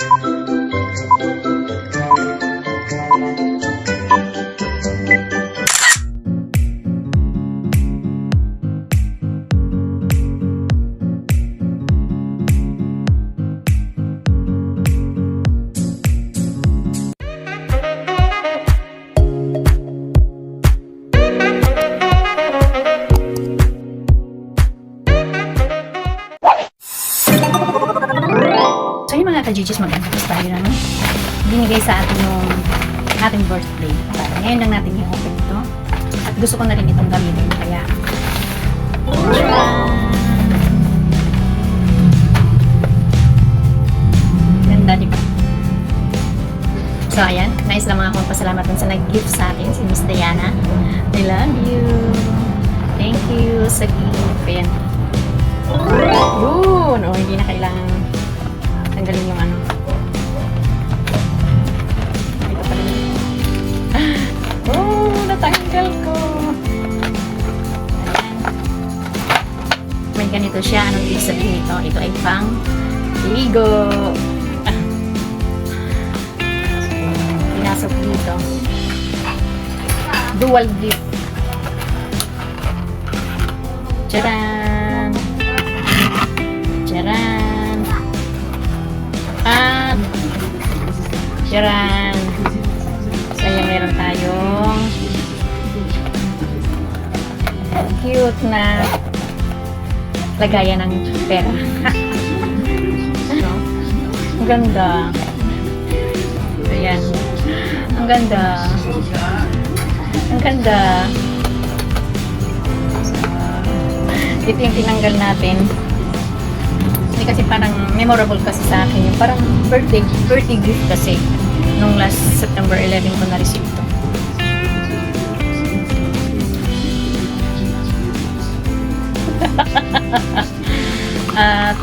So yun mga ka-GGs, mag-antas tayo ng binigay sa atin yung ating birthday. Ngayon lang natin yung open ito. At gusto ko na rin itong gamitin. Kaya, ganda, di ba? So ayan, nais lang mga akong pasalamat sa nag-gift sa atin, si Miss Diana. I love you. Thank you sa gift. Ayan. Yun! O, hindi na kailangan tanggalin yung ano. Ito pa rin. Oh, natanggal ko. Ayan. May ganito siya. Anong ibig sabihin nito? Ito ay pang ligo. Pinasok dito. Dual gift. Tcharan! Tcharan! At tcharan! So, ayan, meron tayong cute na lagayan ng pera. No? Ang ganda. Ayan. Ang ganda. Ang ganda. Ito yung tinanggal natin. Hindi kasi parang memorable kasi sa akin. Yung parang birthday gift kasi. Nung last September 11 ko na-receive ito. At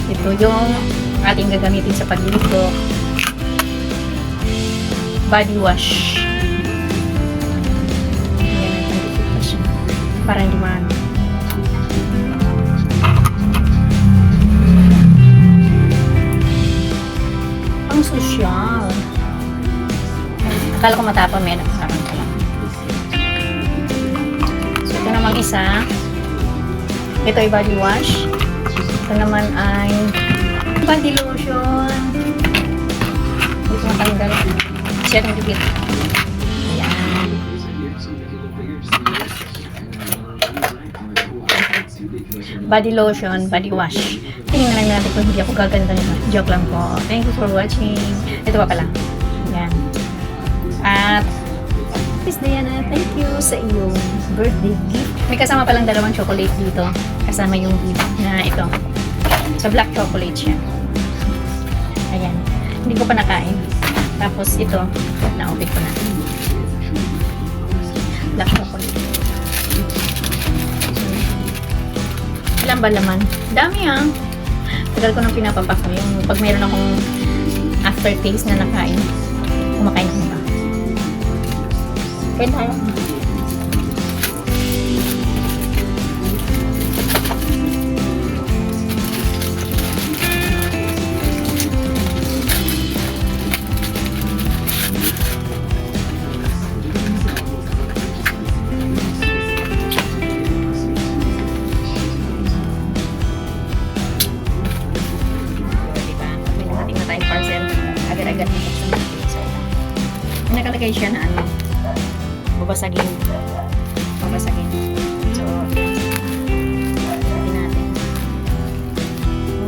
ito yung ating gagamitin sa pagligo. Body wash. Para hindi maano. Ang sosyal. Akala ko matapang, may nakasarang ka lang. So, ito naman isa. Ito ay body wash. Ito naman ay body lotion. Ito matanggal. Siya rin dikit. Ayan. Body lotion, body wash. Tingnan lang natin kung hindi ako gaganda nito. Joke lang po. Thank you for watching. Ito pa pala. Ayan. At Miss Diana, thank you sa iyong birthday gift. May kasama palang dalawang chocolate dito. Kasama yung gift na ito. So, black chocolate siya. Ayan. Hindi ko pa nakain. Tapos ito, na-open ko na. Black chocolate. Ilan ba laman? Dami ah. Tagal ko nang pinapapak ko yung pag mayroon akong aftertaste na nakain. Kumakain ko ba? Kain tayo. Agad-agad na buksan natin. So, may nakalagay siya na ano, babasagin. Babasagin. So, natin natin.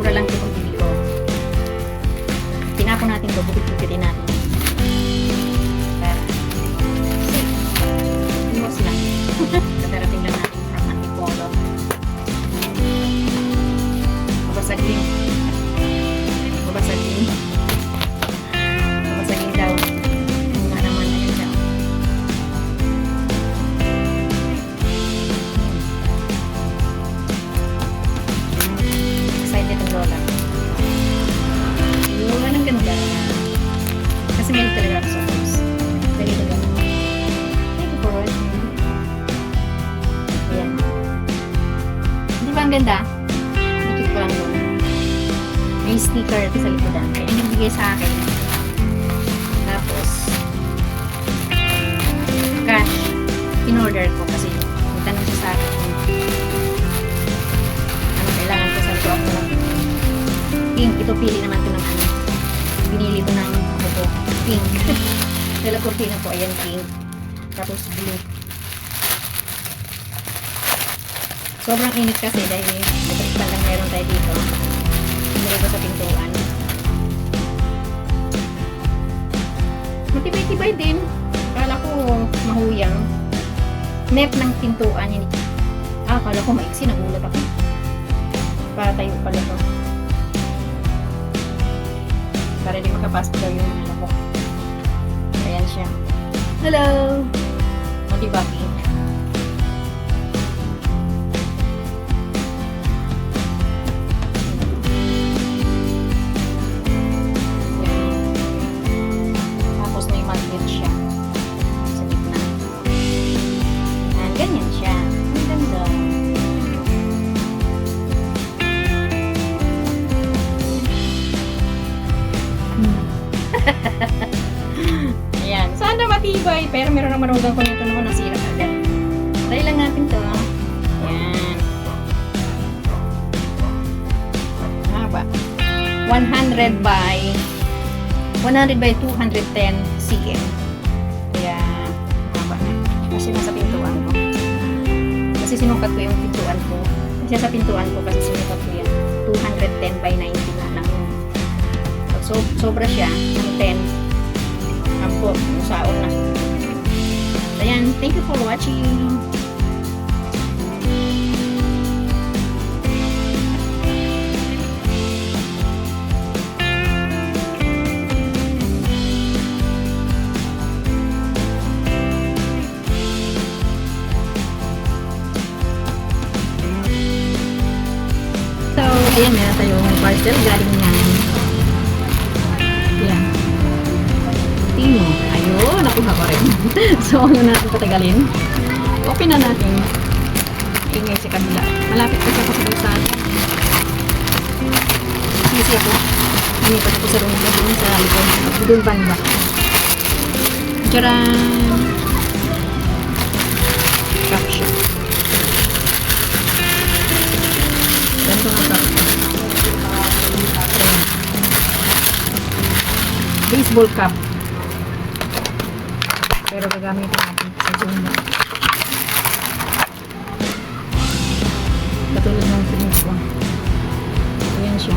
Mura lang ito pag bili ko. Tinapon natin ito, bukit-bukitin natin. Para, iwas lang. Katarating lang natin from Antipolo. Babasagin. Babasagin. Babasagin daw. Kung nga naman, ayun daw. Excited ang lola. Yun, ang ganda. Kasi may talaga ako sa post. Dali na gano'n. Thank you for watching. Ayan. Di ba ang ganda? Dikit ko lang doon. May sticker ito sa likodan. Kaya nagbigay sa akin. Tapos, cash. In-order ko kasi tanong siya sa akin ano kailangan ko sa ito ako lang pink. Ito pili naman ko ng ano. Binili ko ng ako pink. Dala ko pink po. Ayan pink. Tapos blue. Sobrang init kasi dahil natrikpan lang meron tayo dito. Binili ko sa pintuan. Matibay-tibay din. Akala ko mahuyang. Net ng pintuan. Akala ko maiksi. Nagulat ako. Para tayo pala to. Para di makapasok daw yung lamok. Ayan siya. Hello! Diba pink? Ayan. Sana matibay. Pero meron naman marugang ko nito naman nasira agad. Try lang natin to. Ayan. Haba. 100 by 210 cm. Kaya haba na. Kasi nasa pintuan ko. Kasi sinukat ko yung pintuan ko. Kasi sa pintuan ko kasi sinukat ko yan. 210 by 90 na lang. So, sobra siya ng 10. Ako, saon na. Ayan, thank you for watching. So, ayan, meron tayong parcel galing na. Ayan. Tingin mo. Ayun, nakuha ko rin. So, ano natin patagalin? Open na natin. Ingay sa kabila. Malapit kasi ako sa kalsada. Kasi ako. Nanipat ako sa rumah doon sa likod. Doon banda. Tcharan! Caption. Ganito nga caption. Baseball cap. Pero gagamit natin sa Zumba. Katulad ng print ko. Ayan siya.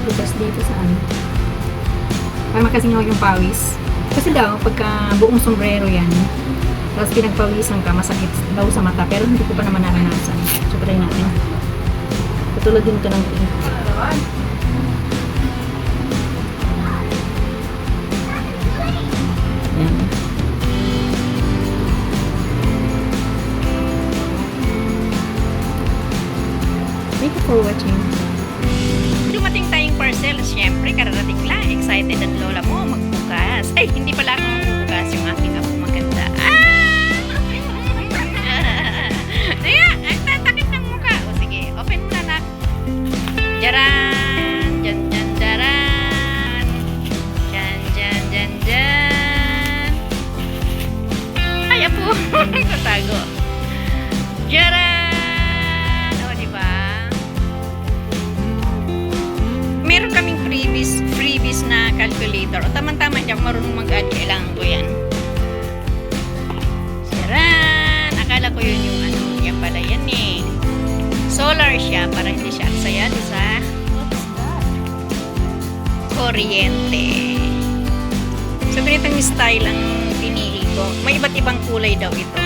Bukas dito sa ano. Para makasingaw yung pawis. Kasi daw, pagka buong sombrero yan, tapos pinagpawisan ka, masakit daw sa mata. Pero hindi ko pa naman naranasan. So, try natin. Katulad din ito ng print. Ayan. Thank you for watching. Dumating tayong parcel. Siyempre, kararating lang. Excited ang lola mo magbukas. Ay, hindi pala ako magbukas. Yung aking apo maganda. Jaran, jan jan jaran, jan jan jan jan. Ay apo, katago. Jaran, o diba? Meron kaming freebies na calculator. O tamang-tama hindi ako marunong mag-add. Kailangan ko yan. Jaran, akala ko yun yung ano. Yan pala yan eh. Solar siya para hindi siya aksaya sa kuryente. So, ganitong style ang pinili ko. May iba't ibang kulay daw ito.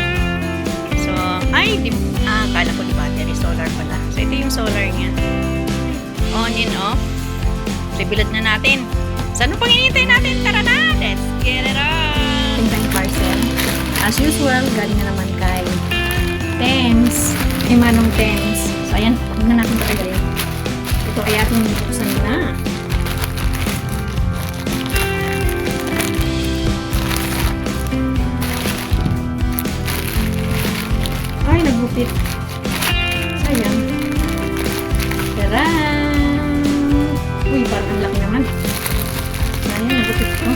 So, akala ko di battery solar pala. So, ito yung solar niya. On and off. So, bilad na natin. So, ano pang hinihintay natin? Tara na! Let's get it on! Tingnan parcel. As usual, galing na naman kay Thames. Kay Manong Thames. So, ayan. Huwag na natin patagalin. Ito ay ating buksan na. gupit. Ayan. Taran! Uy, parang ang laki naman. Ayan, nagupit ko.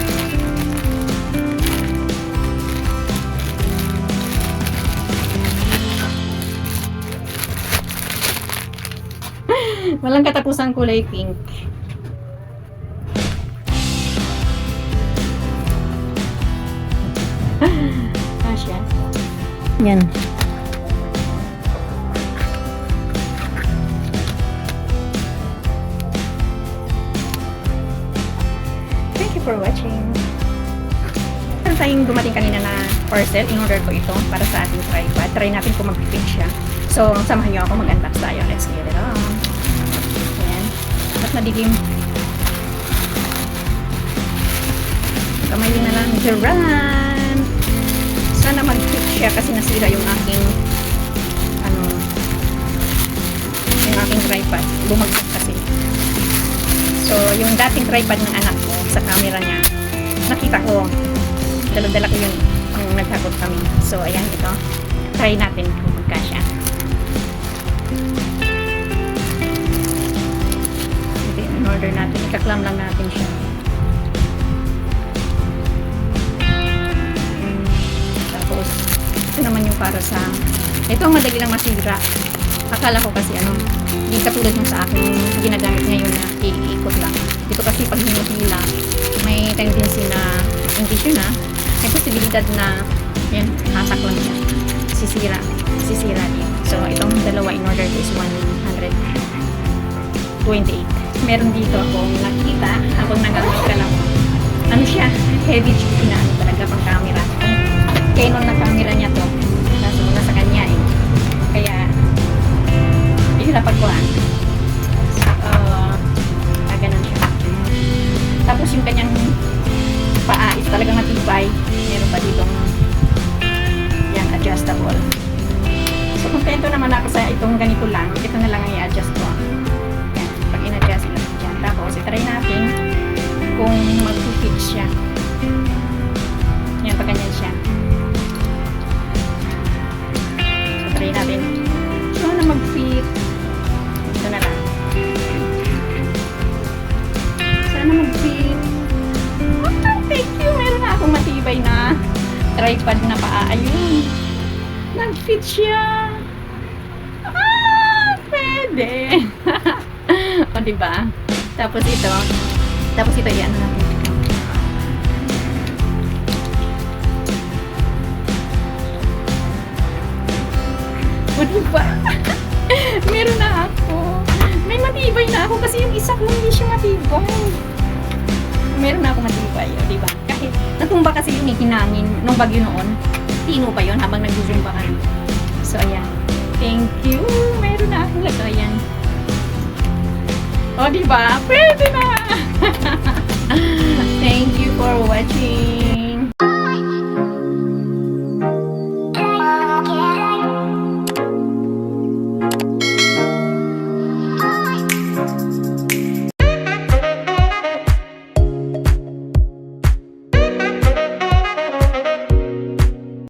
Walang katapusang kulay pink. Asya. Yan. Thank you for watching. Meron tayong dumating kanina na parcel. In-order ko ito para sa ating tripod. Try natin kung mag-fit siya. So, samahan niyo ako mag-unbox tayo. Let's get it on. Ayan. Mas madilim. Kamay na lang. Jaran! Sana mag-fit siya kasi nasira yung aking yung aking tripod. Bumagsak kasi. So, yung dating tripod ng anak ko sa camera niya, nakita ko. Dala-dala ko yun nung nagtakot kami. So, ayan ito. Try natin kung magkasya. Order natin, ikaklam lang natin siya. Tapos ito naman yung para sa ito ang madali lang masira. Akala ko kasi hindi katulad yung sa akin ginagamit ngayon na iikot lang. Ito kasi pag hinihila may tendency na hindi siya na may posibilidad na yan, hatak lang siya. Sisira din. So itong dalawa in order is 128. Meron dito akong nakita habang nagamit ka lang. Ano siya? Heavy duty na talaga pang camera. Canon na camera niya to. Kaso nasa kanya eh. Kaya ihirap pagkuhan. Ganun siya. Tapos yung kanyang paa is talagang matibay. Meron pa ditong yan, adjustable. So kontento naman ako sa itong ganito lang. Ito na lang ang i-adjust ko. Pag in-adjust lang dyan. Tapos, itry natin kung mag-fit siya. Yan, pag ganyan siya. So, try natin. Sana mag-fit. Ito na lang. Sana mag-fit. Oh, thank you! Meron na akong matibay na tripod na paa. Ayun. Nag-fit siya. Pwede. O, diba? Tapos ito yan natin. O, diba? Meron na ako. May matibay na ako kasi yung isa ko hindi siya matibay. Meron na ako matibay. O, diba? Kahit natumba kasi yung hinangin nung bagyo noon. Tino pa yun habang nag-zoom pa kami. So, ayan. Thank you. Meron na akong lagayan. O, diba? Pwede na! Thank you for watching.